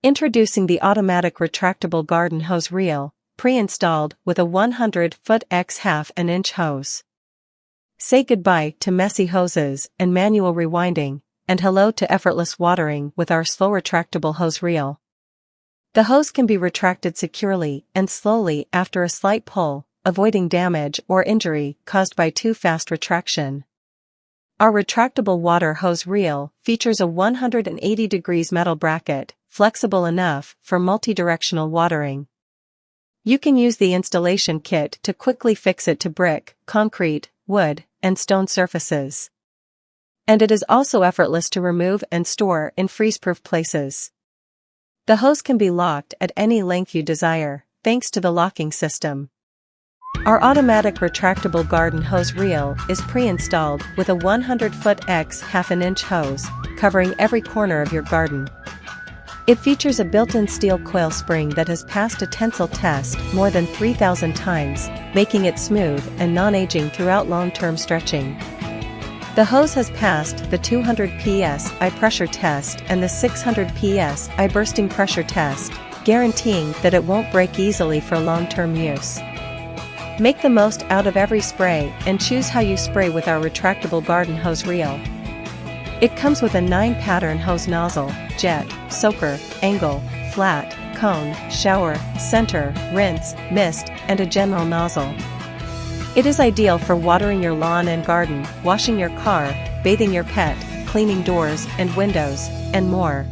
Introducing the automatic retractable garden hose reel, pre-installed with a 100-foot x ½ an inch hose. Say goodbye to messy hoses and manual rewinding, and hello to effortless watering with our slow retractable hose reel. The hose can be retracted securely and slowly after a slight pull, avoiding damage or injury caused by too fast retraction. Our retractable water hose reel features a 180 degrees metal bracket, flexible enough for multi-directional watering. You can use the installation kit to quickly fix it to brick, concrete, wood, and stone surfaces. And it is also effortless to remove and store in freeze-proof places. The hose can be locked at any length you desire, thanks to the locking system. Our automatic retractable garden hose reel is pre-installed with a 100-foot x ½ an inch hose, covering every corner of your garden. It features a built-in steel coil spring that has passed a tensile test more than 3,000 times, making it smooth and non-aging throughout long-term stretching. The hose has passed the 200 psi pressure test and the 600 psi bursting pressure test, guaranteeing that it won't break easily for long-term use. Make the most out of every spray and choose how you spray with our retractable garden hose reel. It comes with a 9-pattern hose nozzle, jet, soaker, angle, flat, cone, shower, center, rinse, mist, and a general nozzle. It is ideal for watering your lawn and garden, washing your car, bathing your pet, cleaning doors and windows, and more.